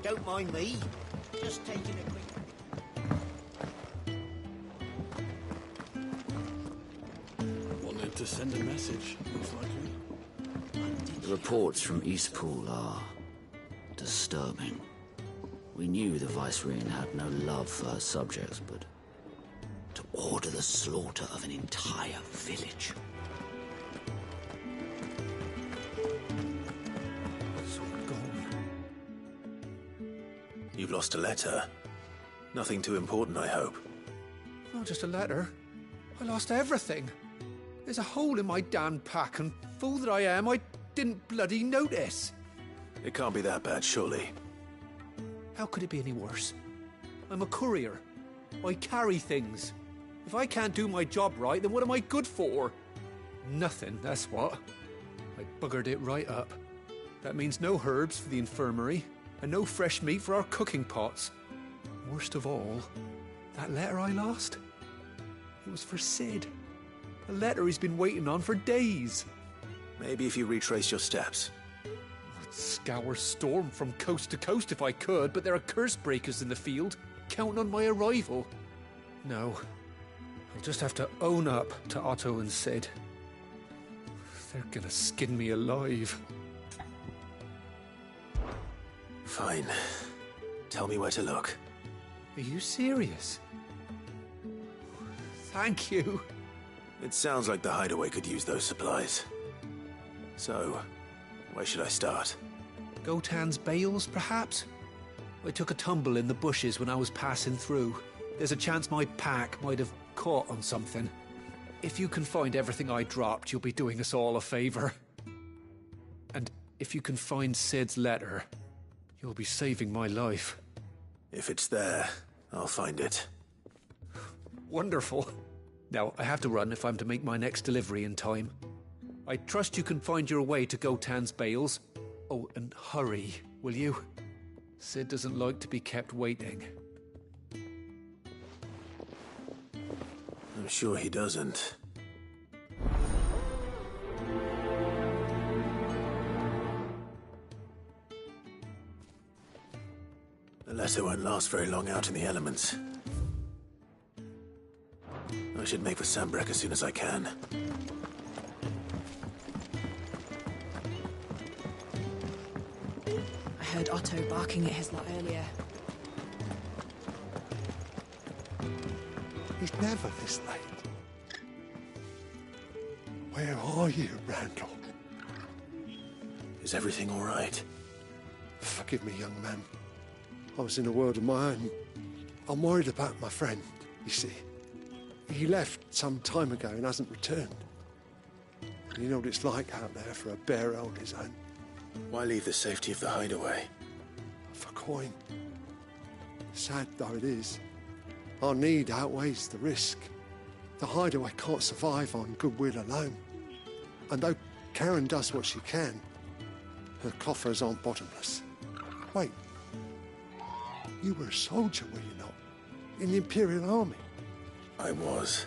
don't mind me. Just taking a quick... Wanted to send a message, most likely. The reports from Eastpool are disturbing. We knew the Vicereine had no love for her subjects, but to order the slaughter of an entire village. It's all gone. You've lost a letter. Nothing too important, I hope. Not just a letter. I lost everything. There's a hole in my damn pack, and fool that I am, I didn't bloody notice. It can't be that bad, surely. How could it be any worse? I'm a courier. I carry things. If I can't do my job right, then what am I good for? Nothing, that's what. I buggered it right up. That means no herbs for the infirmary, and no fresh meat for our cooking pots. Worst of all, that letter I lost, it was for Sid. A letter he's been waiting on for days. Maybe if you retrace your steps. I'd scour Storm from coast to coast if I could, but there are curse breakers in the field, counting on my arrival. No, I'll just have to own up to Otto and Sid. They're gonna skin me alive. Fine. Tell me where to look. Are you serious? Thank you. It sounds like the hideaway could use those supplies. So, where should I start? Gotan's bales, perhaps? I took a tumble in the bushes when I was passing through. There's a chance my pack might have caught on something. If you can find everything I dropped, you'll be doing us all a favor. And if you can find Sid's letter, you'll be saving my life. If it's there, I'll find it. Wonderful. Now, I have to run if I'm to make my next delivery in time. I trust you can find your way to Gotan's bales. Oh, and hurry, will you? Sid doesn't like to be kept waiting. I'm sure he doesn't. The letter won't last very long out in the elements. I should make for Sambrek as soon as I can. I heard Otto barking at his lot earlier. He's never this late. Where are you, Randall? Is everything all right? Forgive me, young man. I was in a world of my own. I'm worried about my friend, you see. He left some time ago and hasn't returned. You know what it's like out there for a bear on his own. Why leave the safety of the hideaway? For coin. Sad though it is, our need outweighs the risk. The hideaway can't survive on goodwill alone. And though Karen does what she can, her coffers aren't bottomless. Wait, you were a soldier, were you not? In the Imperial Army? I was.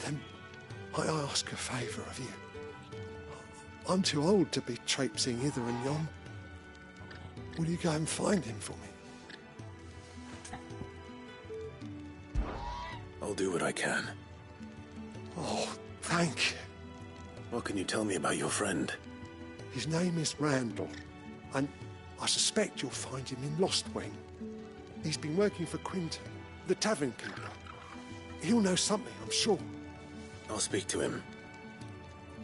Then I ask a favour of you. I'm too old to be traipsing hither and yon. Will you go and find him for me? I'll do what I can. Oh, thank you. What can you tell me about your friend? His name is Randall, and I suspect you'll find him in Lost Wing. He's been working for Quinton, the tavern keeper. He'll know something, I'm sure. I'll speak to him.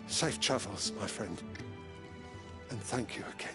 Safe travels, my friend. And thank you again.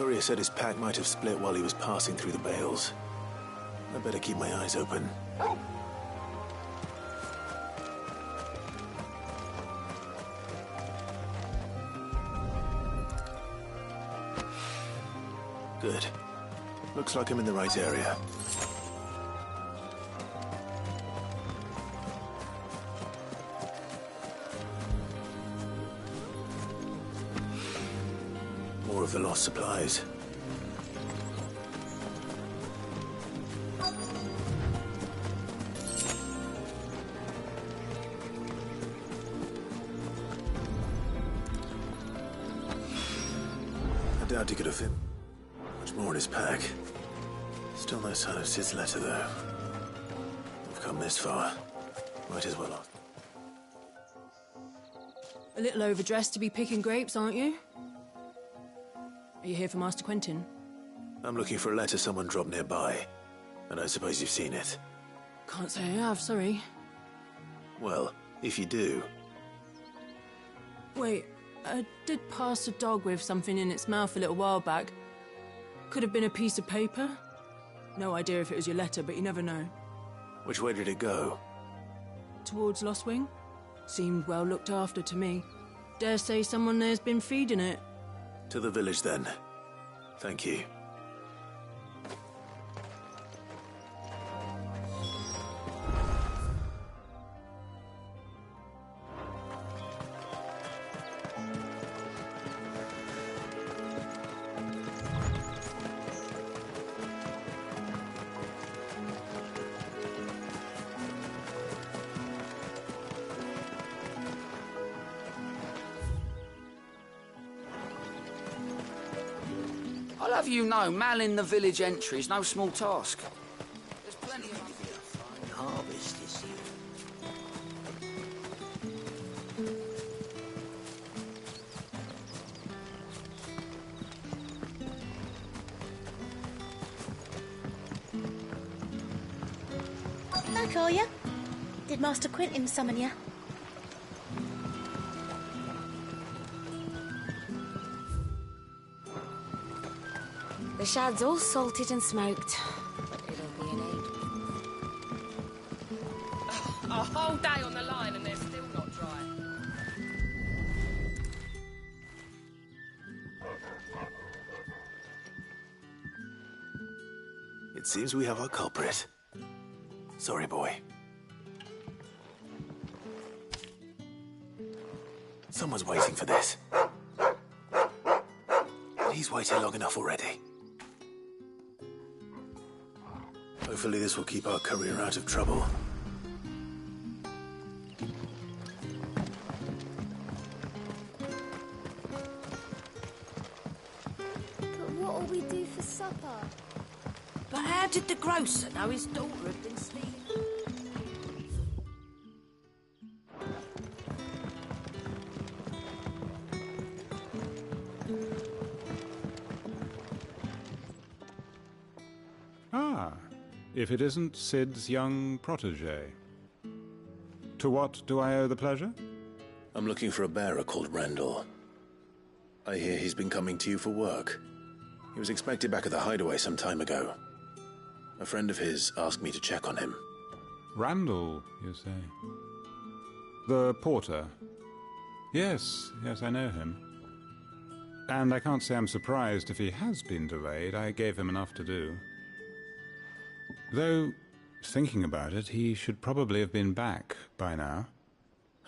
courier said his pack might have split while he was passing through the bales. I better keep my eyes open. Good. Looks like I'm in the right area. More of the lost supplies. I doubt he could have fit much more in his pack. Still no sign of Sid's letter, though. We've come this far. Might as well. A little overdressed to be picking grapes, aren't you? Are you here for Master Quentin? I'm looking for a letter someone dropped nearby. And I suppose you've seen it. Can't say I have, sorry. Well, if you do... Wait, I did pass a dog with something in its mouth a little while back. Could have been a piece of paper. No idea if it was your letter, but you never know. Which way did it go? Towards Lost Wing? Seemed well looked after to me. Dare say someone there's been feeding it. To the village, then. Thank you. I'll have you know, manning the village entry is no small task. There's plenty of... Harvest this year. Back, are you? Did Master Quentin summon you? The shad's all salted and smoked, but it'll be an aid. A whole day on the line and they're still not dry. It seems we have our culprit. Sorry, boy. Someone's waiting for this. He's waited long enough already. Hopefully this will keep our courier out of trouble. But what'll we do for supper? But how did the grocer know his daughter had been stealing? Ah, if it isn't Sid's young protege. To what do I owe the pleasure? I'm looking for a bearer called Randall. I hear he's been coming to you for work. He was expected back at the hideaway some time ago. A friend of his asked me to check on him. Randall, you say? The porter? Yes, I know him. And I can't say I'm surprised if he has been delayed. I gave him enough to do. Though, thinking about it, he should probably have been back by now.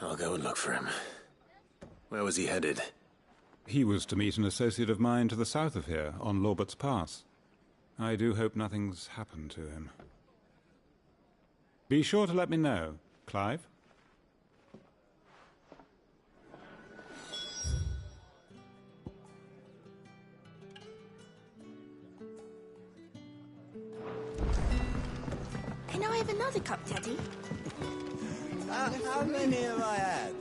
I'll go and look for him. Where was he headed? He was to meet an associate of mine to the south of here, on Lorbert's Pass. I do hope nothing's happened to him. Be sure to let me know, Clive. Can I have another cup, Daddy? How many have I had?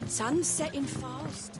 Sun's setting fast.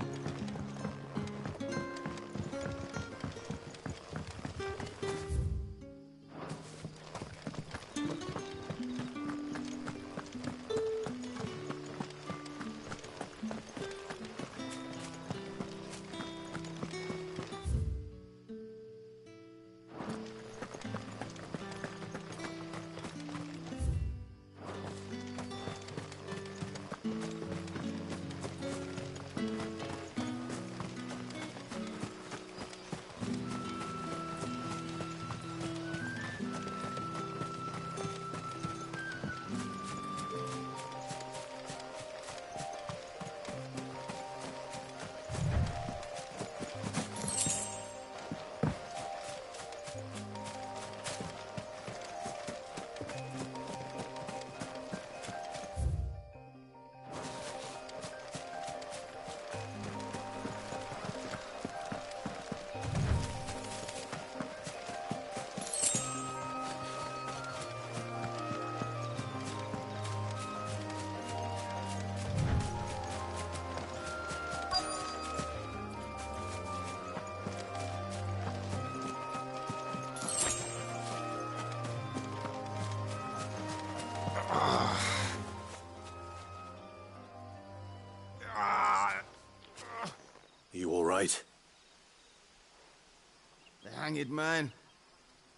hanged man.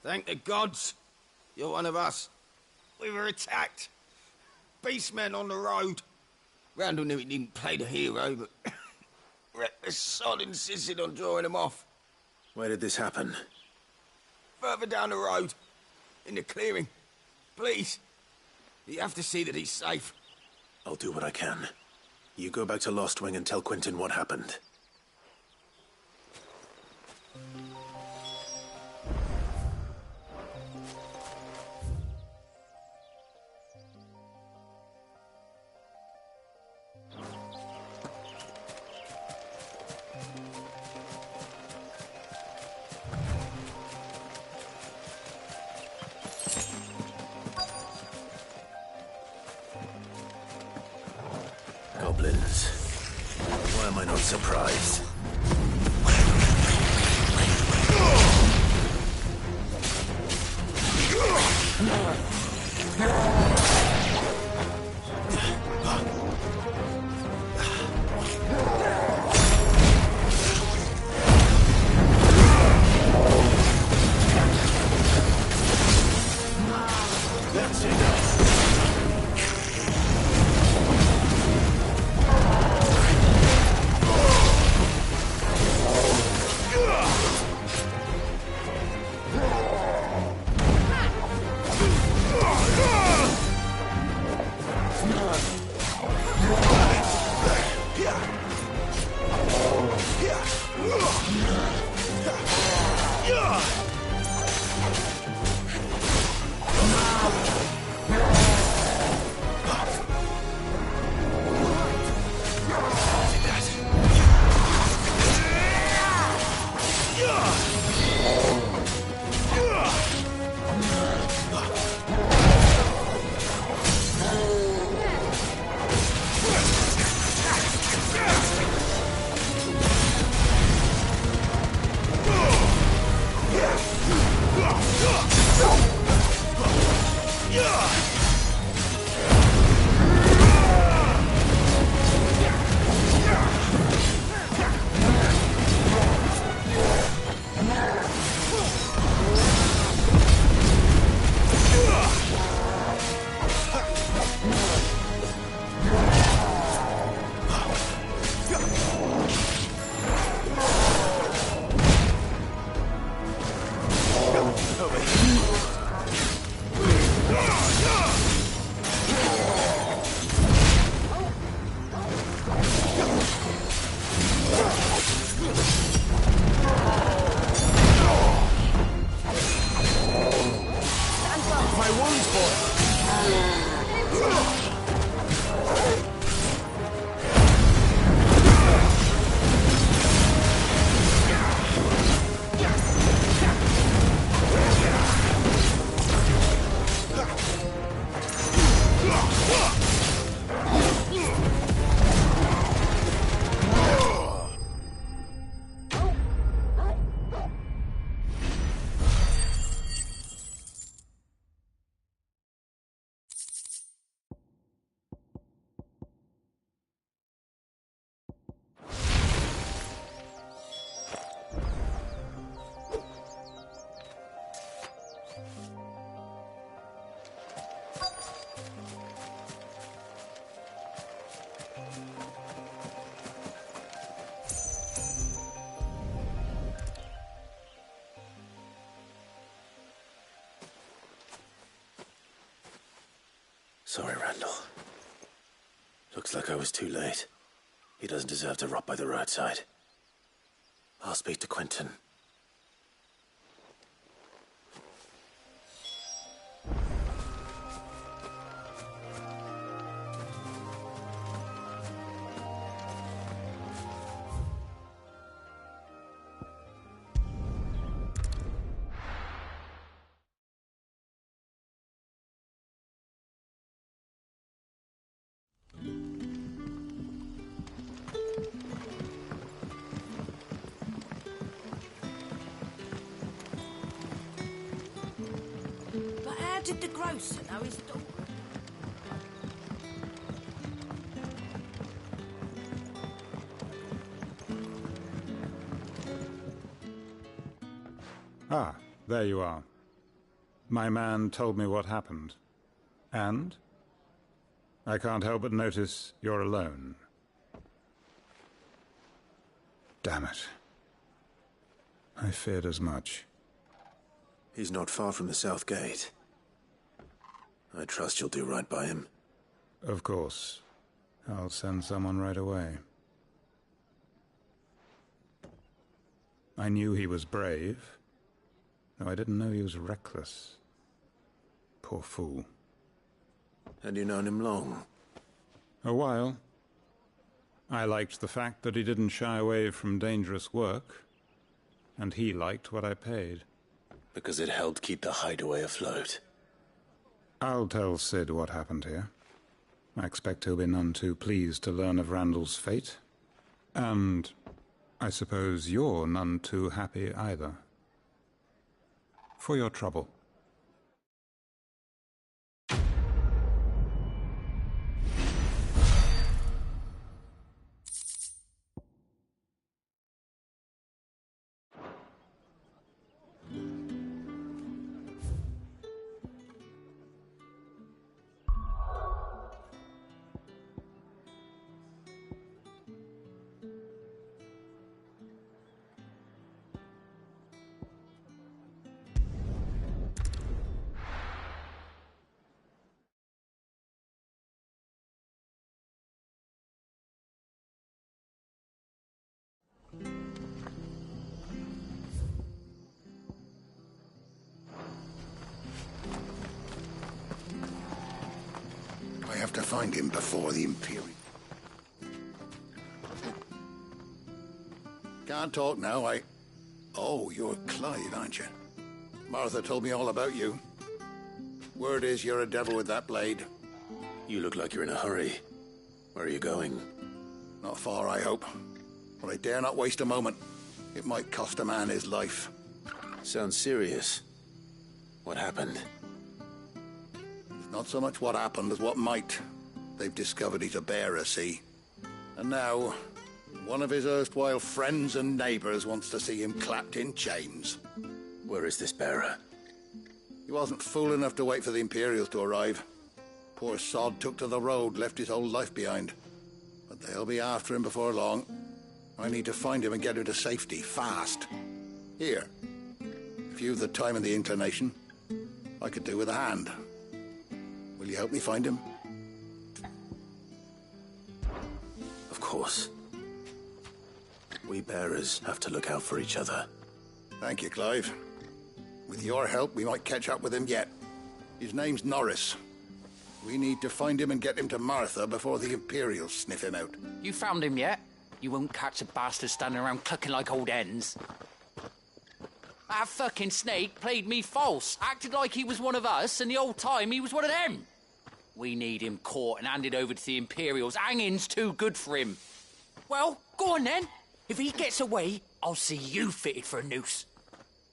Thank the gods. You're one of us. We were attacked. Beastmen on the road. Randall knew he didn't play the hero, but reckless sod insisted on drawing him off. Where did this happen? Further down the road. In the clearing. Please. You have to see that he's safe. I'll do what I can. You go back to Lost Wing and tell Quentin what happened. Goblins. Why am I not surprised? That's enough. Sorry, Randall. Looks like I was too late. He doesn't deserve to rot by the roadside. I'll speak to Quentin. How did the grocer know his daughter? There you are. My man told me what happened. And? I can't help but notice you're alone. Damn it. I feared as much. He's not far from the South Gate. I trust you'll do right by him. Of course. I'll send someone right away. I knew he was brave, though I didn't know he was reckless. Poor fool. Had you known him long? A while. I liked the fact that he didn't shy away from dangerous work, and he liked what I paid. Because it helped keep the hideaway afloat. I'll tell Sid what happened here. I expect he'll be none too pleased to learn of Randall's fate. And I suppose you're none too happy either. For your trouble. I have to find him before the Imperial. Can't talk now, Oh, you're Clive, aren't you? Martha told me all about you. Word is you're a devil with that blade. You look like you're in a hurry. Where are you going? Not far, I hope. But I dare not waste a moment. It might cost a man his life. Sounds serious. What happened? Not so much what happened as what might. They've discovered he's a bearer, see? And now, one of his erstwhile friends and neighbors wants to see him clapped in chains. Where is this bearer? He wasn't fool enough to wait for the Imperials to arrive. Poor sod took to the road, left his whole life behind. But they'll be after him before long. I need to find him and get him to safety, fast. Here, if you've the time and the inclination, I could do with a hand. Will you help me find him? Of course. We bearers have to look out for each other. Thank you, Clive. With your help, we might catch up with him yet. His name's Norris. We need to find him and get him to Martha before the Imperials sniff him out. You found him yet? You won't catch a bastard standing around clucking like old hens. That fucking snake played me false, acted like he was one of us, and the whole time he was one of them. We need him caught and handed over to the Imperials. Hanging's too good for him. Well, go on then. If he gets away, I'll see you fitted for a noose.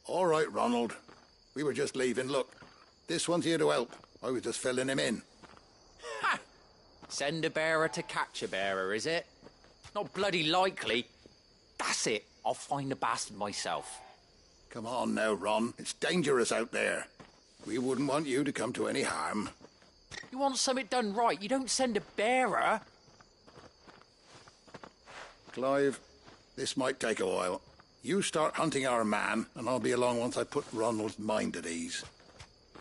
All right, Ronald. We were just leaving. Look, this one's here to help. I was just filling him in. Ha! Send a bearer to catch a bearer, is it? Not bloody likely. That's it. I'll find the bastard myself. Come on now, Ron. It's dangerous out there. We wouldn't want you to come to any harm. You want something done right, you don't send a bearer. Clive, this might take a while. You start hunting our man, and I'll be along once I put Ronald's mind at ease.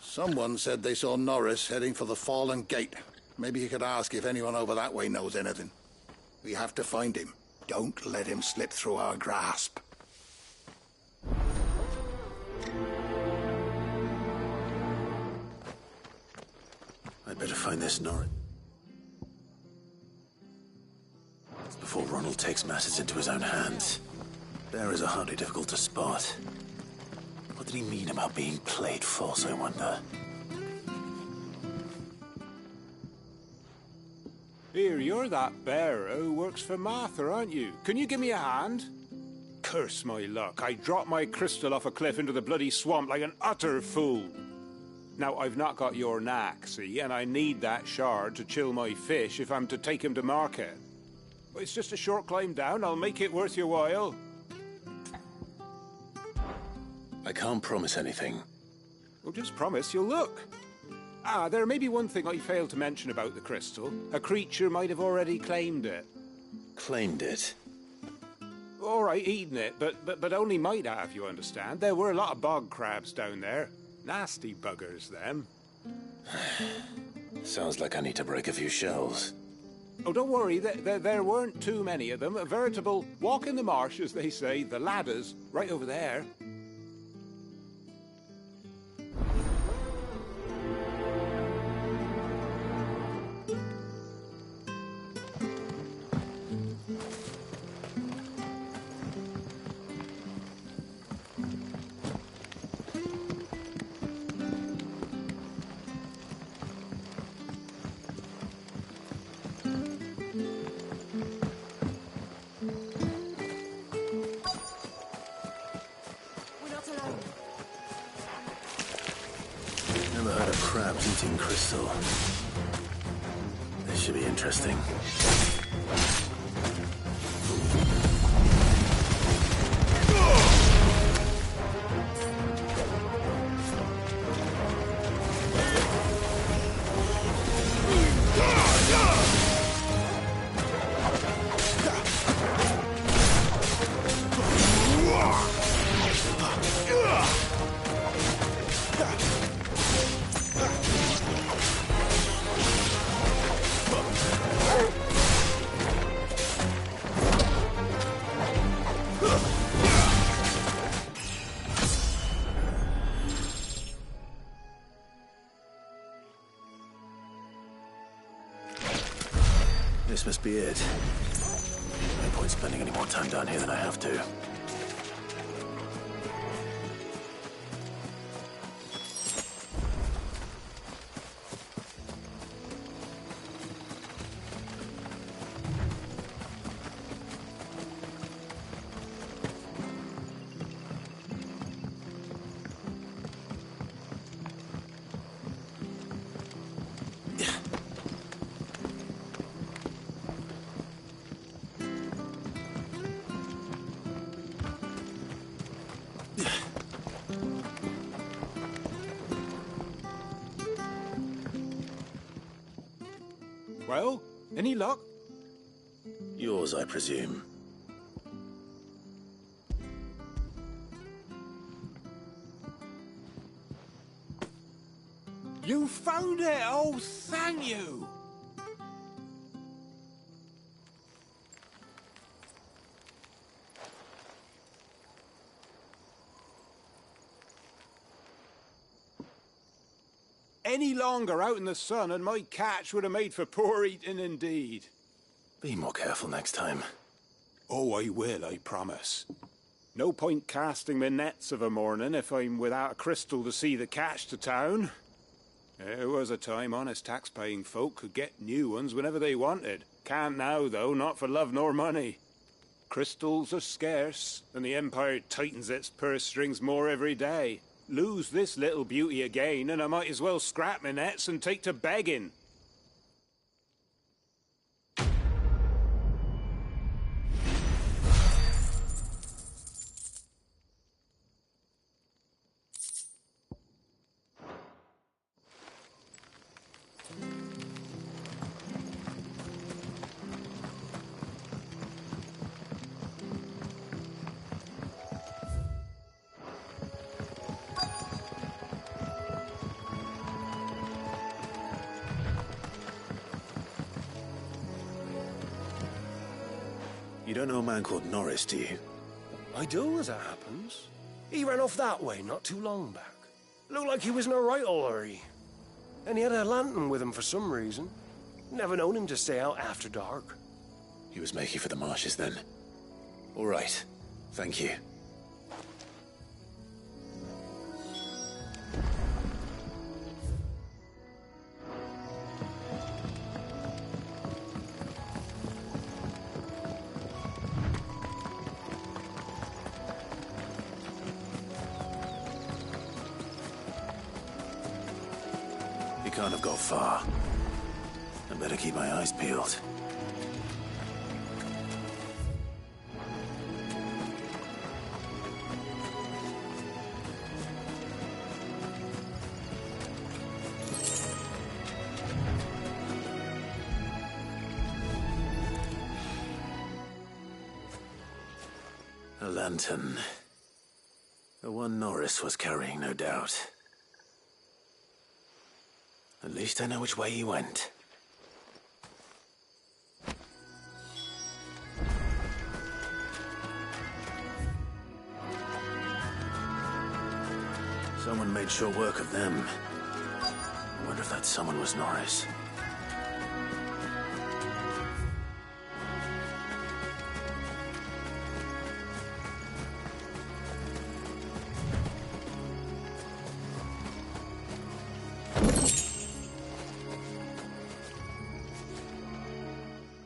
Someone said they saw Norris heading for the Fallen Gate. Maybe you could ask if anyone over that way knows anything. We have to find him. Don't let him slip through our grasp. I'd better find this Norris before Ronald takes matters into his own hands. Bearers are hardly difficult to spot. What did he mean about being played false, I wonder? Here, you're that bearer who works for Martha, aren't you? Can you give me a hand? Curse my luck. I dropped my crystal off a cliff into the bloody swamp like an utter fool. Now, I've not got your knack, see, and I need that shard to chill my fish if I'm to take him to market. But it's just a short climb down. I'll make it worth your while. I can't promise anything. Well, just promise you'll look. Ah, there may be one thing I failed to mention about the crystal. A creature might have already claimed it. Claimed it? All right, eaten it, but only might have, you understand. There were a lot of bog crabs down there. Nasty buggers, them. Sounds like I need to break a few shells. Oh, don't worry, there weren't too many of them. A veritable walk in the marsh, as they say, the ladders, right over there. Never heard of crabs eating crystal. This should be interesting. This must be it. No point spending any more time down here than I have to. Well, any luck? Yours, I presume. You found it! Oh, thank you! Any longer out in the sun and my catch would have made for poor eating indeed. Be more careful next time. Oh, I will, I promise. No point casting my nets of a morning if I'm without a crystal to see the catch to town. There was a time honest tax-paying folk could get new ones whenever they wanted. Can't now, though, not for love nor money. Crystals are scarce, and the Empire tightens its purse strings more every day. Lose this little beauty again, and I might as well scrap my nets and take to begging. You don't know a man called Norris, do you? I do, as it happens. He ran off that way not too long back. Looked like he was in a right old hurry. And he had a lantern with him for some reason. Never known him to stay out after dark. He was making for the marshes then. All right. Thank you. He can't have got far. I better keep my eyes peeled. lantern. The one Norris was carrying, no doubt. At least I know which way he went. Someone made sure work of them. I wonder if that someone was Norris.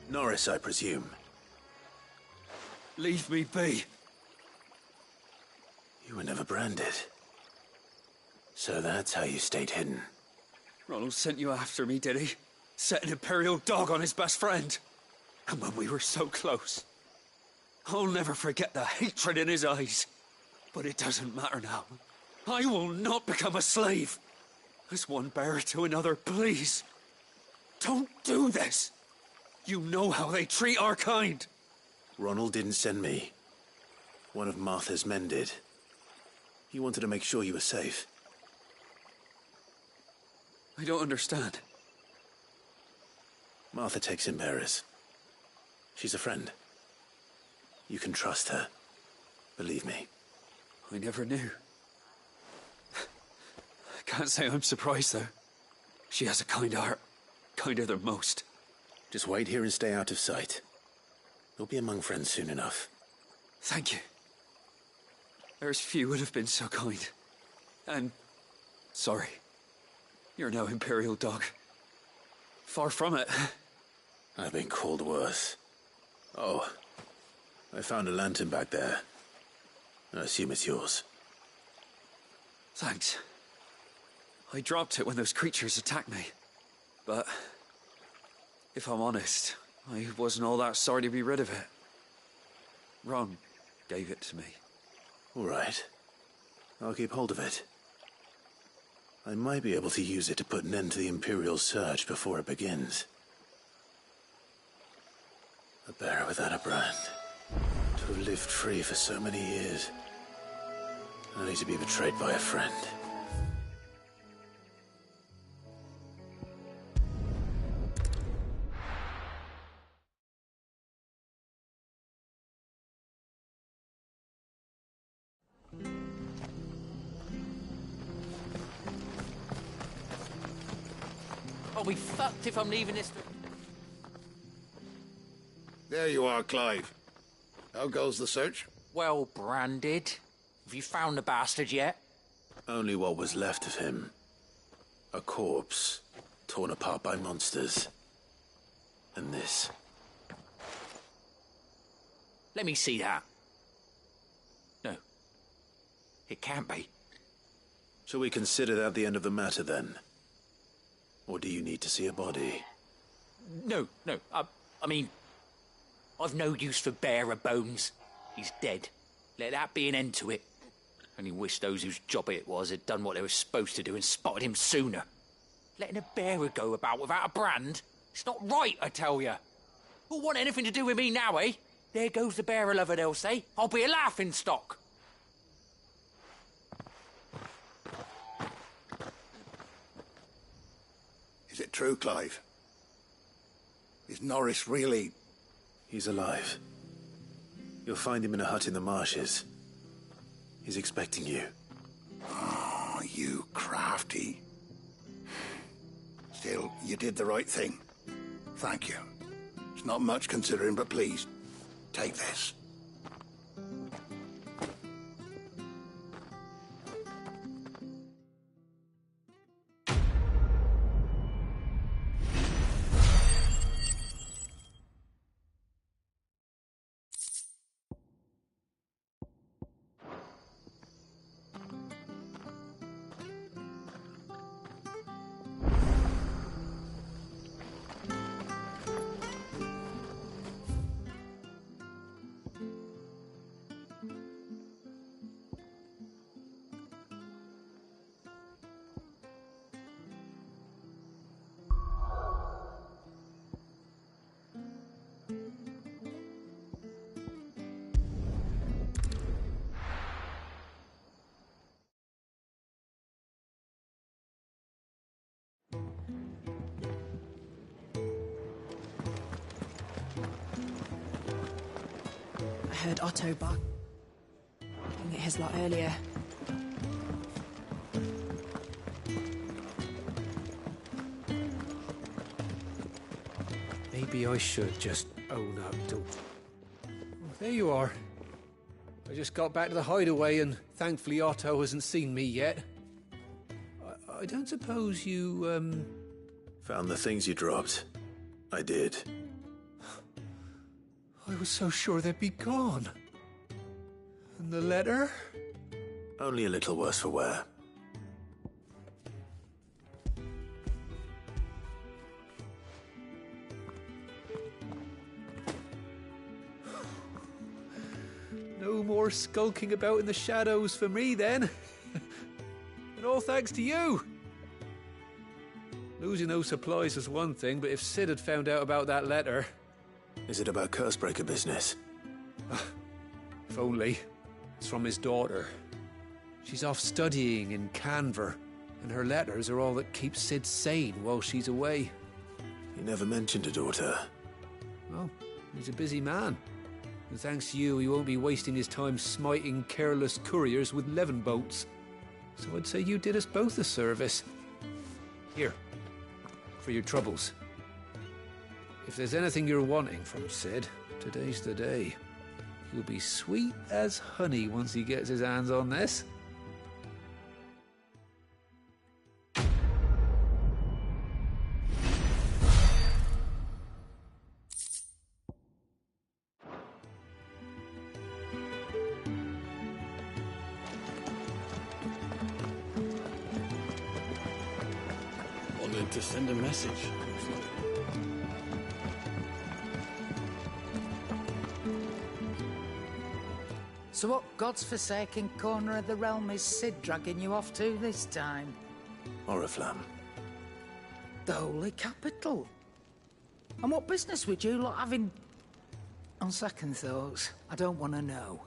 Norris, I presume. Leave me be. You were never branded. So that's how you stayed hidden. Ronald sent you after me, did he? Set an Imperial dog on his best friend. And when we were so close. I'll never forget the hatred in his eyes. But it doesn't matter now. I will not become a slave. As one bearer to another, please. Don't do this. You know how they treat our kind. Ronald didn't send me. One of Martha's men did. He wanted to make sure you were safe. I don't understand. Martha takes in bearers. She's a friend. You can trust her. Believe me. I never knew. I can't say I'm surprised, though. She has a kind heart. Kinder than most. Just wait here and stay out of sight. You'll be among friends soon enough. Thank you. There's few would have been so kind. And... sorry. You're no Imperial dog. Far from it. I've been called worse. Oh. I found a lantern back there. I assume it's yours. Thanks. I dropped it when those creatures attacked me. But... if I'm honest, I wasn't all that sorry to be rid of it. Ron gave it to me. All right. I'll keep hold of it. I might be able to use it to put an end to the Imperial surge before it begins. A bearer without a brand. To have lived free for so many years. Only to be betrayed by a friend. I'll be fucked if I'm leaving this... There you are, Clive. How goes the search? Well branded. Have you found the bastard yet? Only what was left of him. A corpse, torn apart by monsters. And this. Let me see that. No. It can't be. Shall we consider that the end of the matter, then? Or do you need to see a body? No. I mean... I've no use for bearer bones. He's dead. Let that be an end to it. Only wish those whose job it was had done what they were supposed to do and spotted him sooner. Letting a bearer go about without a brand? It's not right, I tell you. Who'll want anything to do with me now, eh? There goes the bearer lover, they'll say. I'll be a laughing stock. Is it true, Clive? Is Norris really... He's alive. You'll find him in a hut in the marshes. He's expecting you. Oh, you crafty. Still, you did the right thing. Thank you. It's not much considering, but please, take this. heard Otto bark. Doing it his lot earlier. Maybe I should just own up to... There you are. I just got back to the hideaway and thankfully Otto hasn't seen me yet. I don't suppose you, Found the things you dropped. I did. I was so sure they'd be gone. And the letter? Only a little worse for wear. No more skulking about in the shadows for me, then. And all thanks to you. Losing those supplies is one thing, but if Sid had found out about that letter... Is it about Cursebreaker business? If only. It's from his daughter. She's off studying in Canver, and her letters are all that keeps Sid sane while she's away. He never mentioned a daughter. Well, he's a busy man. And thanks to you, he won't be wasting his time smiting careless couriers with levin boats. So I'd say you did us both a service. Here, for your troubles. If there's anything you're wanting from Sid, today's the day. He'll be sweet as honey once he gets his hands on this. Wanted to send a message. So what God's forsaken corner of the realm is Sid dragging you off to this time? Oriflamme. The Holy Capital. And what business would you lot have in... On second thoughts, I don't want to know.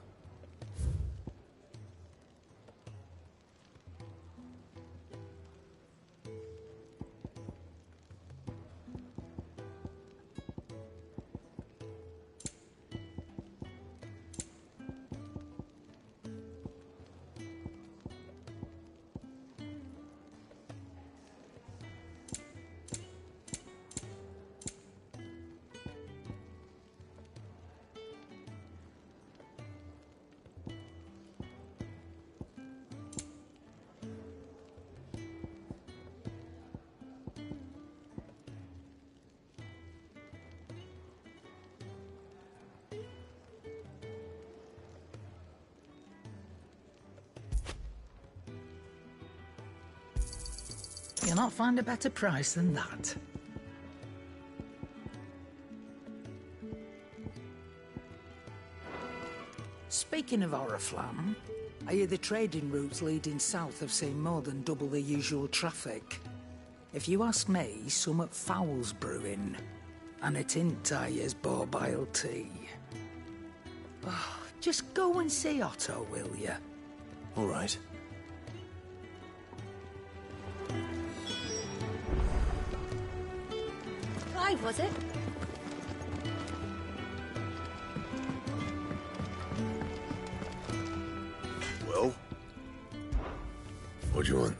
You'll not find a better price than that. Speaking of Oriflamme, I hear the trading routes leading south have seen more than double the usual traffic. If you ask me, some foul's brewing, and it ain't Tyre's borbile tea. Oh, just go and see Otto, will you? All right. Clive, was it? Well? What do you want?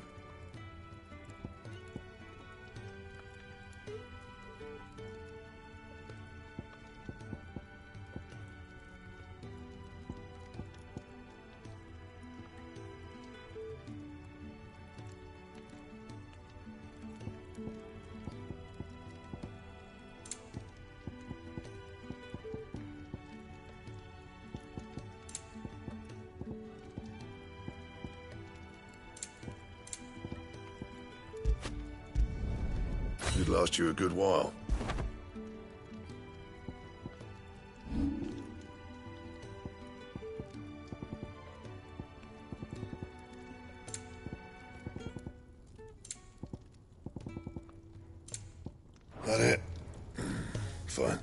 It'd last you a good while. That it? Fine.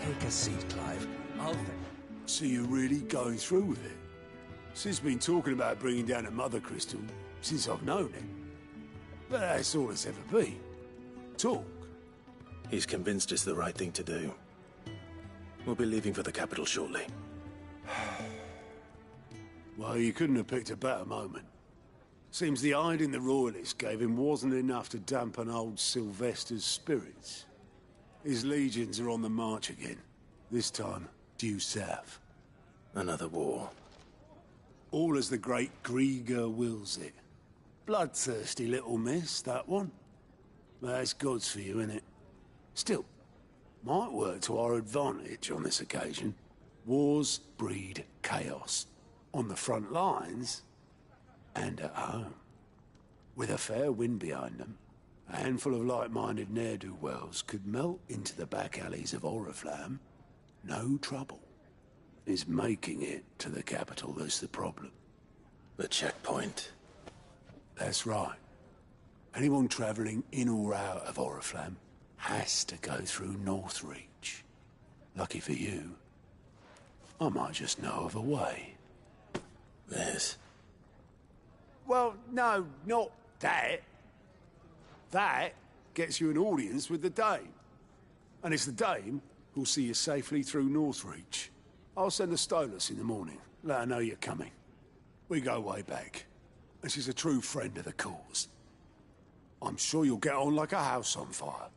Take a seat, Clive. So you're really going through with it? Sid's been talking about bringing down a mother crystal since I've known him. But that's all it's ever been. Talk. He's convinced it's the right thing to do. We'll be leaving for the capital shortly. Well, you couldn't have picked a better moment. Seems the hiding the Royalists gave him wasn't enough to dampen old Sylvester's spirits. His legions are on the march again. This time, due south. Another war. All as the great Grieger wills it. Bloodthirsty little miss, that one. But that's God's for you, innit? Still, might work to our advantage on this occasion. Wars breed chaos. On the front lines, and at home. With a fair wind behind them, a handful of like-minded ne'er-do-wells could melt into the back alleys of Oriflamme. No trouble. It's making it to the capital that's the problem. The checkpoint. That's right. Anyone travelling in or out of Oriflamme has to go through Northreach. Lucky for you, I might just know of a way. This? Well, no, not that. That gets you an audience with the Dame. And it's the Dame who'll see you safely through Northreach. I'll send a Stolas in the morning. Let her know you're coming. We go way back. And she's a true friend of the cause. I'm sure you'll get on like a house on fire.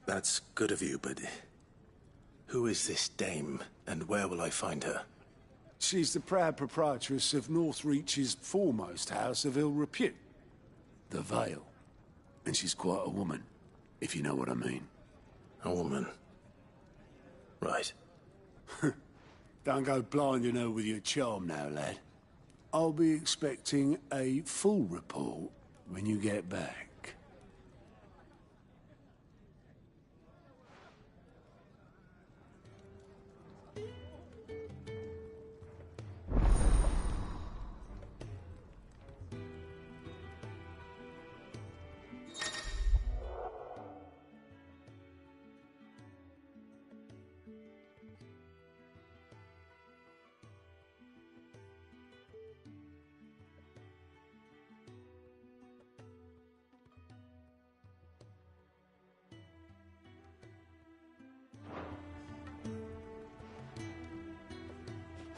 That's good of you, but... who is this Dame, and where will I find her? She's the proud proprietress of Northreach's foremost house of ill repute, the Vale. And she's quite a woman, if you know what I mean. A woman? Right. Don't go blinding her with your charm now, lad. I'll be expecting a full report when you get back.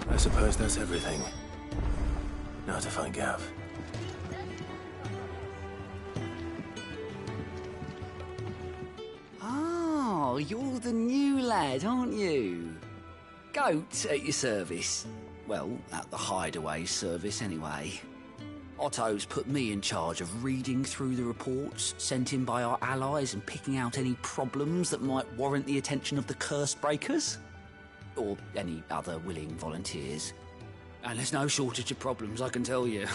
I suppose that's everything. Now to find Gav. Oh, you're the new lad, aren't you? Goat at your service. Well, at the hideaway service anyway. Otto's put me in charge of reading through the reports sent in by our allies and picking out any problems that might warrant the attention of the curse breakers. Or any other willing volunteers. And there's no shortage of problems, I can tell you.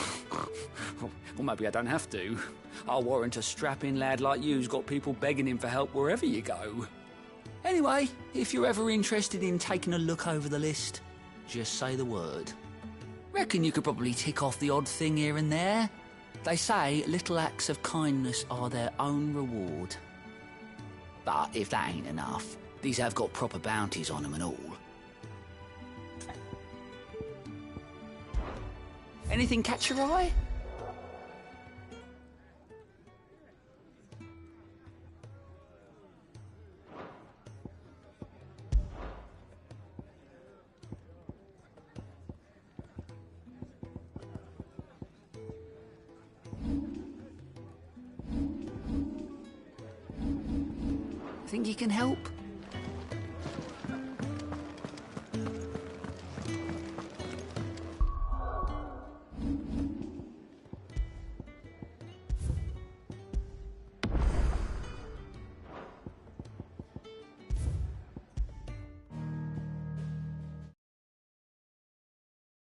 Or maybe I don't have to. I'll warrant a strapping lad like you's got people begging him for help wherever you go. Anyway, if you're ever interested in taking a look over the list, just say the word. Reckon you could probably tick off the odd thing here and there. They say little acts of kindness are their own reward. But if that ain't enough, these have got proper bounties on them and all. Anything catch your eye? Think you can help?